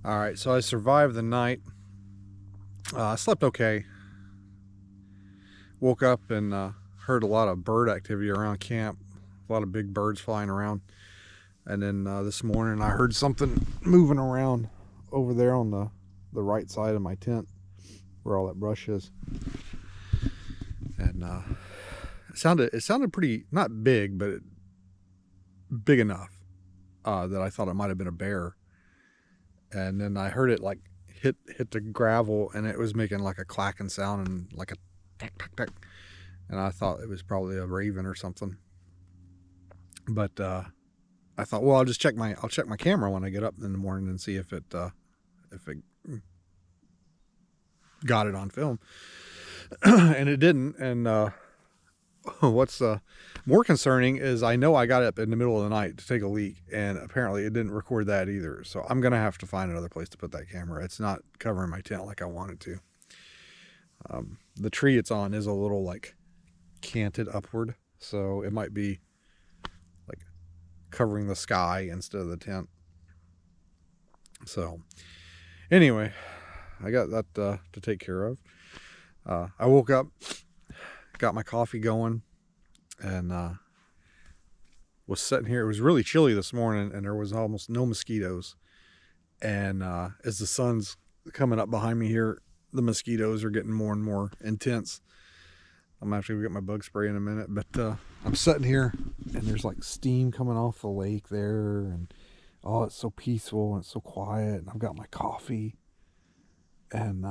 All right, so I survived the night. I slept okay. Woke up and heard a lot of bird activity around camp. A lot of big birds flying around. And then this morning I heard something moving around over there on the right side of my tent where all that brush is. And it sounded pretty, not big, but big enough that I thought it might have been a bear. And then I heard it like hit the gravel, and it was making like a clacking sound and like a tack tack tack. And I thought it was probably a raven or something. But I thought, well, I'll check my camera when I get up in the morning and see if it got it on film. And it didn't. And what's more concerning is I know I got up in the middle of the night to take a leak, and apparently it didn't record that either. So I'm gonna have to find another place to put that camera. It's not covering my tent like I want it to. The tree it's on is a little like canted upward, so it might be like covering the sky instead of the tent. So anyway, I got that to take care of. I woke up, got my coffee going, and was sitting here. It was really chilly this morning, and there was almost no mosquitoes. And as the sun's coming up behind me here, the mosquitoes are getting more and more intense. I'm actually gonna get my bug spray in a minute, but I'm sitting here, and there's like steam coming off the lake there, and oh, it's so peaceful and it's so quiet. And I've got my coffee, and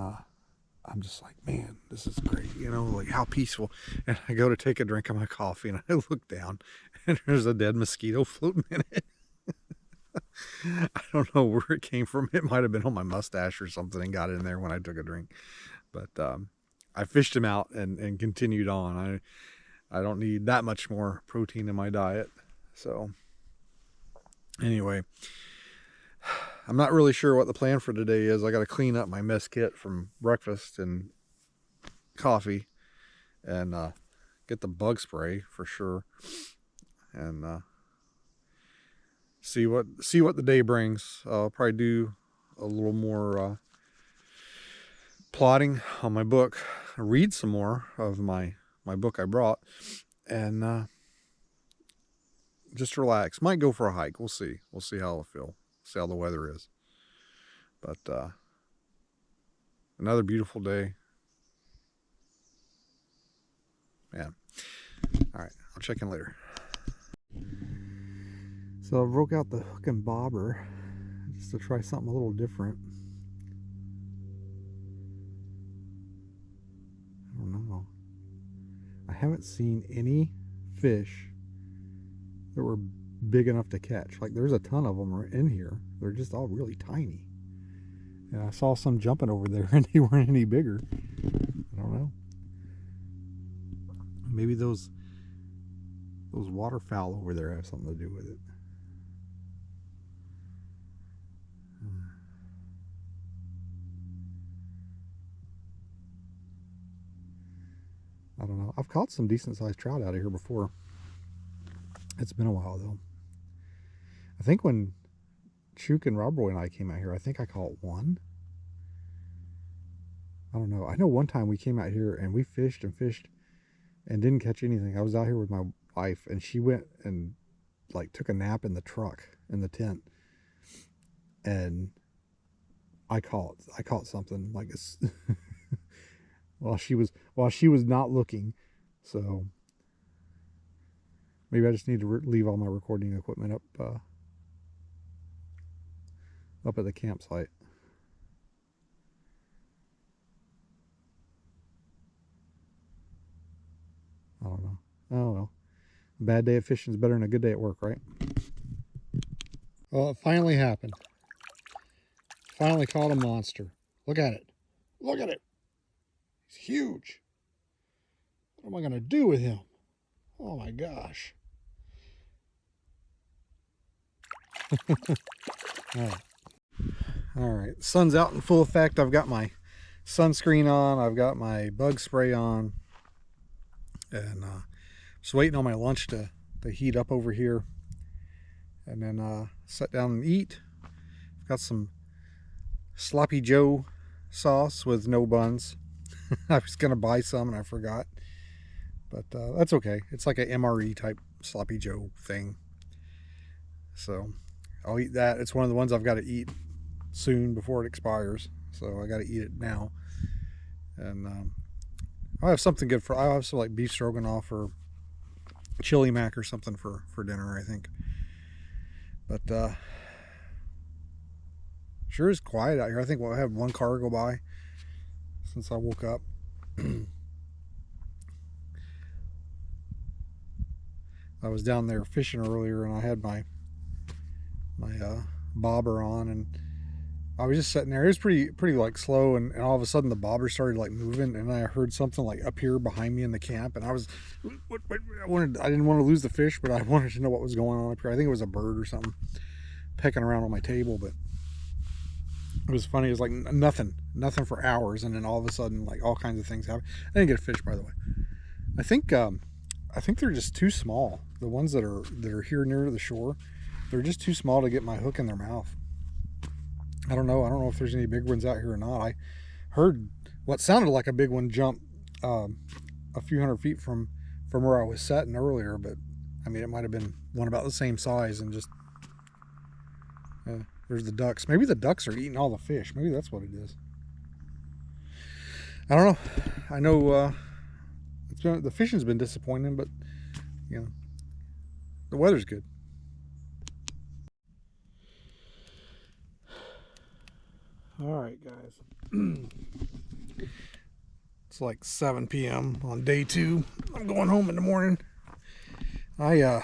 I'm just like, man, this is great, like how peaceful. And I go to take a drink of my coffee, and I look down, and there's a dead mosquito floating in it. I don't know where it came from. It might have been on my mustache or something and got in there when I took a drink. But I fished him out and continued on. I don't need that much more protein in my diet. So anyway, I'm not really sure what the plan for today is. I got to clean up my mess kit from breakfast and coffee, and get the bug spray for sure, and see what the day brings. I'll probably do a little more plotting on my book, read some more of my book I brought, and just relax. Might go for a hike. We'll see how I feel. See how the weather is. But another beautiful day. Man. All right, I'll check in later. So I broke out the hook and bobber just to try something a little different. I don't know. I haven't seen any fish that were big enough to catch. Like, there's a ton of them in here. They're just all really tiny. And I saw some jumping over there, and they weren't any bigger. I don't know. Maybe those waterfowl over there have something to do with it. I don't know. I've caught some decent sized trout out of here before. It's been a while though. I think when Chuk and Rob Roy and I came out here, I think I caught one. I don't know. I know one time we came out here and we fished and didn't catch anything. I was out here with my wife, and she went and like took a nap in the truck in the tent, and I caught something like this while she was not looking. So maybe I just need to leave all my recording equipment up at the campsite. I don't know. A bad day of fishing is better than a good day at work, right? Well, it finally happened. Finally caught a monster. Look at it. Look at it. He's huge. What am I going to do with him? Oh my gosh. All right. Sun's out in full effect. I've got my sunscreen on. I've got my bug spray on. And just waiting on my lunch to heat up over here. And then sit down and eat. I've got some Sloppy Joe sauce with no buns. I was gonna buy some and I forgot, but that's okay. It's like a MRE type Sloppy Joe thing, so I'll eat that. It's one of the ones I've got to eat soon before it expires, so I got to eat it now. And I'll have something good I'll have some like beef stroganoff or chili mac or something for dinner, I think. But sure is quiet out here. I think we'll have one car go by since I woke up. I was down there fishing earlier and I had my bobber on, and I was just sitting there. It was pretty like slow, and all of a sudden the bobber started like moving, and I heard something like up here behind me in the camp, and I was I didn't want to lose the fish, but I wanted to know what was going on up here. I think it was a bird or something pecking around on my table, but it was funny. It was like nothing for hours, and then all of a sudden like all kinds of things happen. I didn't get a fish, by the way. I think they're just too small. The ones that are here near the shore, they're just too small to get my hook in their mouth. I don't know if there's any big ones out here or not. I heard what sounded like a big one jump a few hundred feet from where I was sitting earlier, but I mean, it might have been one about the same size, and just there's the ducks. Maybe the ducks are eating all the fish. Maybe that's what it is. I don't know. I know the fishing's been disappointing, but you know, the weather's good. All right, guys. It's like 7 p.m. on day 2. I'm going home in the morning. I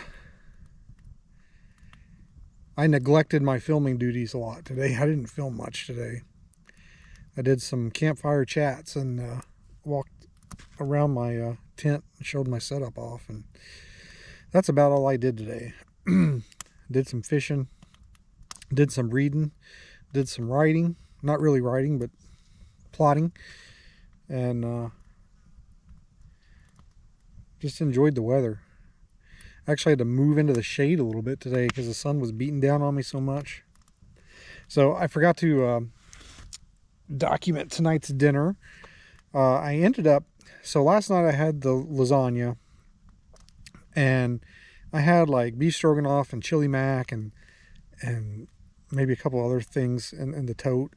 neglected my filming duties a lot today. I didn't film much today. I did some campfire chats and walked around my tent and showed my setup off, and that's about all I did today. Did some fishing, did some reading, did some writing. Not really writing, but plotting, and just enjoyed the weather. Actually, I had to move into the shade a little bit today because the sun was beating down on me so much. So I forgot to document tonight's dinner. I ended up, so last night I had the lasagna, and I had like beef stroganoff and chili mac and maybe a couple other things in the tote.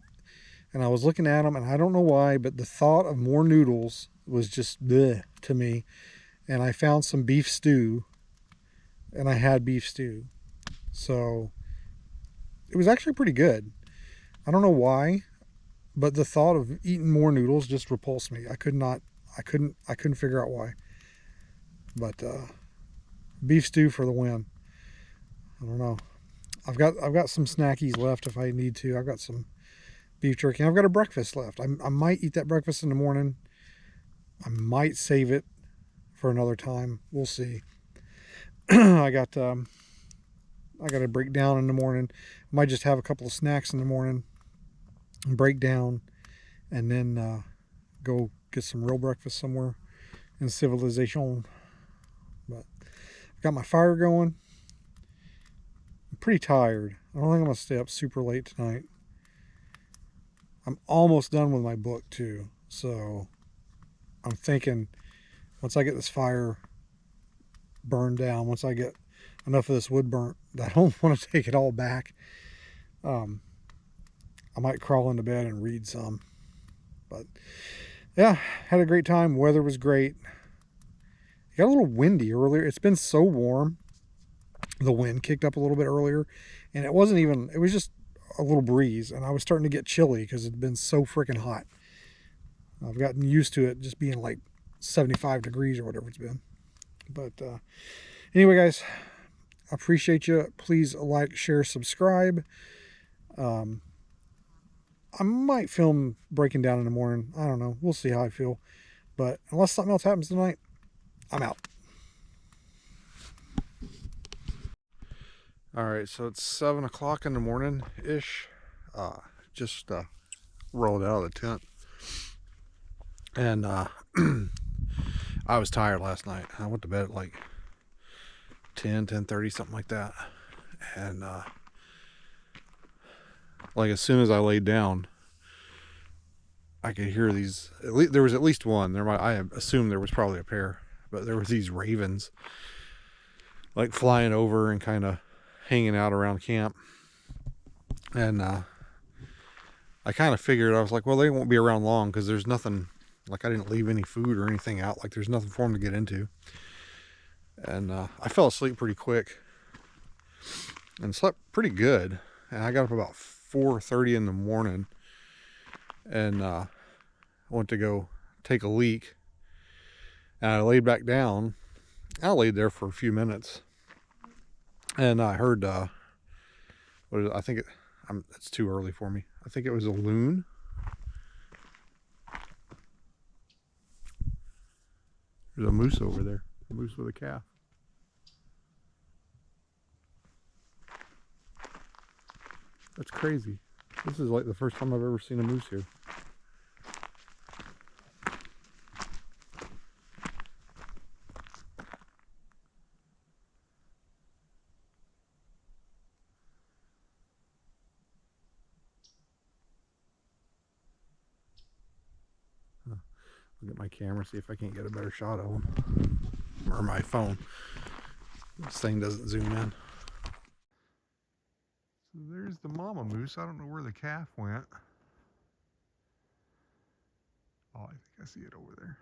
And I was looking at them, and I don't know why, but the thought of more noodles was just bleh to me. And I found some beef stew, and I had beef stew. So it was actually pretty good. I don't know why, but the thought of eating more noodles just repulsed me. I couldn't figure out why. But beef stew for the win. I don't know. I've got some snackies left if I need to. I've got some beef jerky. I've got a breakfast left. I might eat that breakfast in the morning. I might save it for another time. We'll see. I got to break down in the morning. I might just have a couple of snacks in the morning, break down, and then go get some real breakfast somewhere in civilization. But I've got my fire going. I'm pretty tired. I don't think I'm going to stay up super late tonight. I'm almost done with my book too, so I'm thinking once I get this fire burned down, once I get enough of this wood burnt, I don't want to take it all back. I might crawl into bed and read some. But yeah, had a great time. Weather was great. It got a little windy earlier. It's been so warm. The wind kicked up a little bit earlier, and it was just a little breeze, and I was starting to get chilly because it'd been so freaking hot. I've gotten used to it just being like 75 degrees or whatever it's been. But anyway, guys, I appreciate you. Please like, share, subscribe. I might film breaking down in the morning. I don't know. We'll see how I feel. But unless something else happens tonight, I'm out. All right, so it's 7 o'clock in the morning-ish. Just rolled out of the tent. And I was tired last night. I went to bed at like 10:30, something like that. And like as soon as I laid down, I could hear these. At least there was at least one. I assume there was probably a pair, but there was these ravens like flying over and kind of hanging out around camp. And I kind of figured, I was like, well, they won't be around long because there's nothing, like I didn't leave any food or anything out. Like there's nothing for them to get into. And I fell asleep pretty quick and slept pretty good. And I got up about 4:30 in the morning and went to go take a leak. And I laid back down. I laid there for a few minutes. And I heard, I think it's too early for me. I think it was a loon. There's a moose over there. A moose with a calf. That's crazy. This is like the first time I've ever seen a moose here. Look at my camera, see if I can't get a better shot of them. Or my phone. This thing doesn't zoom in. So there's the mama moose. I don't know where the calf went. Oh, I think I see it over there.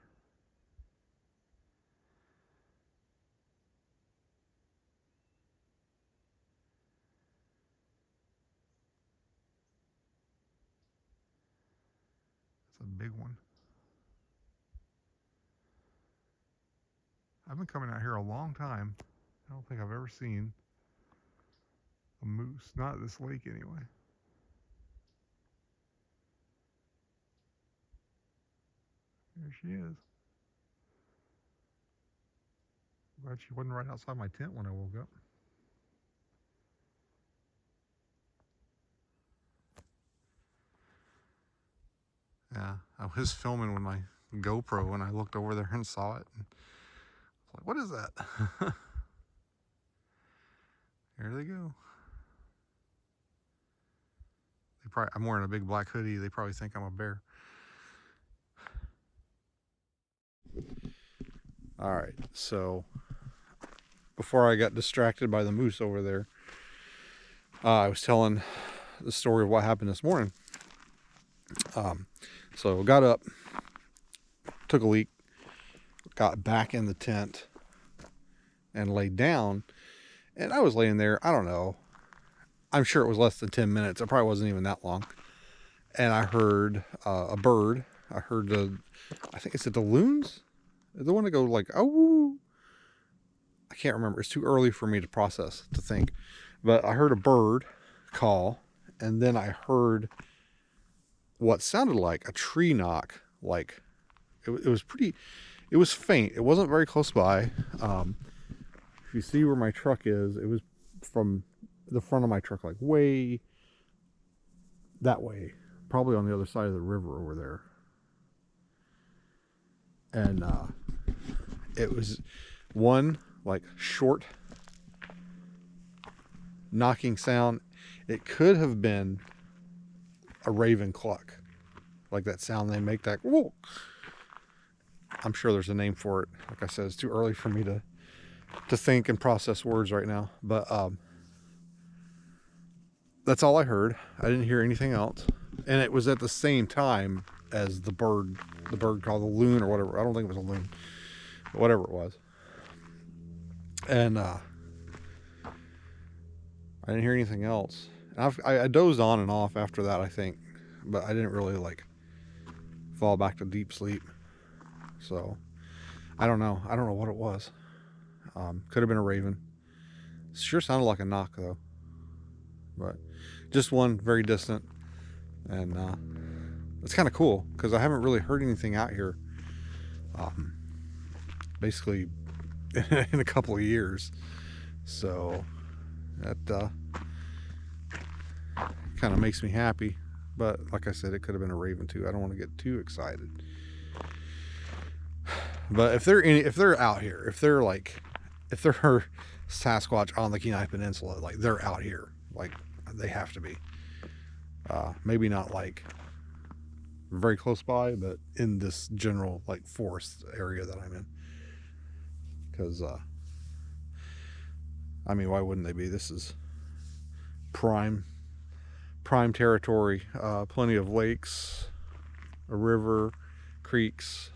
It's a big one. I've been coming out here a long time. I don't think I've ever seen a moose, not at this lake anyway. There she is. Glad she wasn't right outside my tent when I woke up. Yeah, I was filming with my GoPro and I looked over there and saw it. And I was like, what is that? There they go. I'm wearing a big black hoodie. They probably think I'm a bear. All right, so before I got distracted by the moose over there, I was telling the story of what happened this morning. So got up, took a leak, got back in the tent and laid down, and I was laying there, I don't know, I'm sure it was less than 10 minutes. It probably wasn't even that long. And I heard a bird. I heard I think it's the loons? The one that go like, oh, I can't remember. It's too early for me to process, to think. But I heard a bird call, and then I heard what sounded like a tree knock. Like it was pretty, it was faint. It wasn't very close by. If you see where my truck is, it was from the front of my truck, like way that way, probably on the other side of the river over there. And it was one like short knocking sound. It could have been a raven cluck, like that sound they make, that whoa. I'm sure there's a name for it. Like I said, it's too early for me to think and process words right now, but that's all I heard. I didn't hear anything else, and it was at the same time as the bird called the loon or whatever. I don't think it was a loon, but whatever it was. And I didn't hear anything else. And I dozed on and off after that, I think, but I didn't really like fall back to deep sleep. So I don't know what it was. Could have been a raven. Sure sounded like a knock though, but just one very distant. And it's kind of cool because I haven't really heard anything out here basically in a couple of years. So that kind of makes me happy. But like I said, it could have been a raven too. I don't want to get too excited. But if they're out here, if they're Sasquatch on the Kenai Peninsula, like they're out here, like they have to be. Maybe not like very close by, but in this general like forest area that I'm in. Because I mean, why wouldn't they be? This is prime territory. Plenty of lakes, a river, creeks,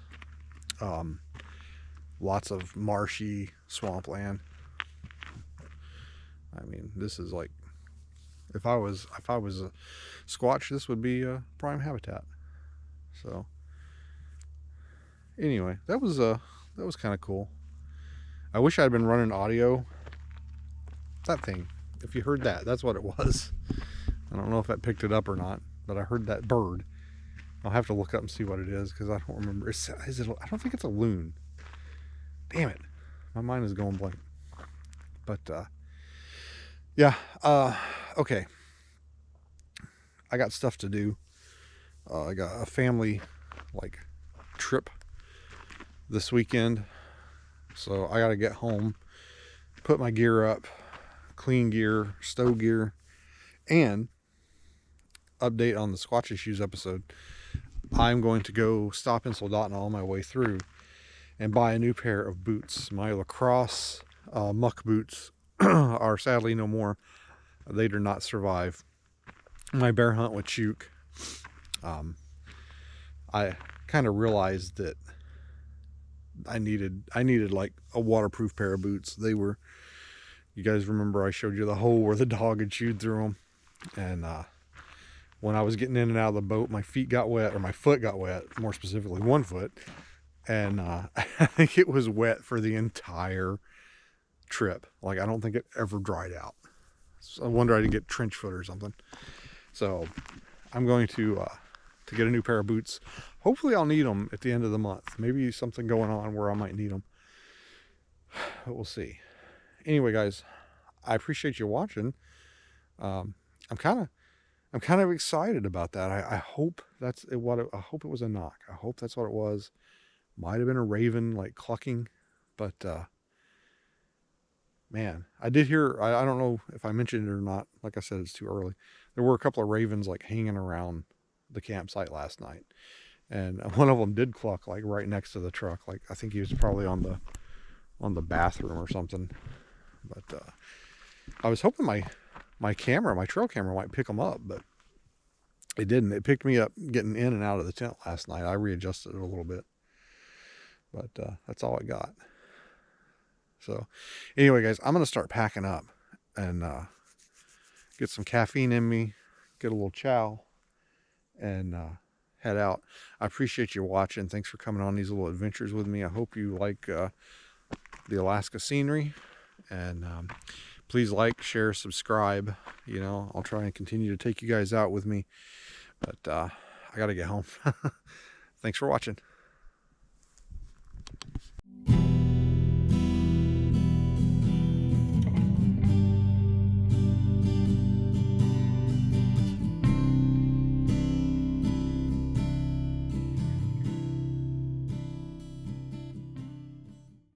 lots of marshy swampland. I mean, this is like, if I was a Squatch, this would be a prime habitat. So anyway, that was kind of cool. I wish I'd been running audio. That thing, if you heard that, that's what it was. I don't know if that picked it up or not, but I heard that bird. I'll have to look up and see what it is, because I don't remember. Is it? I don't think it's a loon. Damn it, my mind is going blank. But yeah, okay. I got stuff to do. I got a family like trip this weekend, so I got to get home, put my gear up, clean gear, stow gear, and update on the Squatch Issues episode. I'm going to go stop in Soldotna on my way through and buy a new pair of boots. My lacrosse muck boots are sadly no more. They did not survive my bear hunt with Chuk. I kind of realized that I needed like a waterproof pair of boots. They were, you guys remember I showed you the hole where the dog had chewed through them, and when I was getting in and out of the boat, my feet got wet, or my foot got wet, more specifically one foot, and I think it was wet for the entire trip. Like, I don't think it ever dried out. So I wonder I didn't get trench foot or something. So I'm going to get a new pair of boots. Hopefully I'll need them at the end of the month. Maybe something going on where I might need them, but we'll see. Anyway, guys, I appreciate you watching. I'm kind of excited about that. I hope that's what I hope it was a knock. I hope that's what it was. Might have been a raven like clucking, but man, I did hear, I don't know if I mentioned it or not. Like I said, it's too early. There were a couple of ravens like hanging around the campsite last night, and one of them did cluck like right next to the truck. Like, I think he was probably on the bathroom or something. But I was hoping my trail camera might pick them up, but it didn't. It picked me up getting in and out of the tent last night. I readjusted it a little bit, but that's all I got. So anyway, guys, I'm going to start packing up and get some caffeine in me, get a little chow, and head out. I appreciate you watching. Thanks for coming on these little adventures with me. I hope you like the Alaska scenery, and please like, share, subscribe. You know, I'll try and continue to take you guys out with me, but I got to get home. Thanks for watching.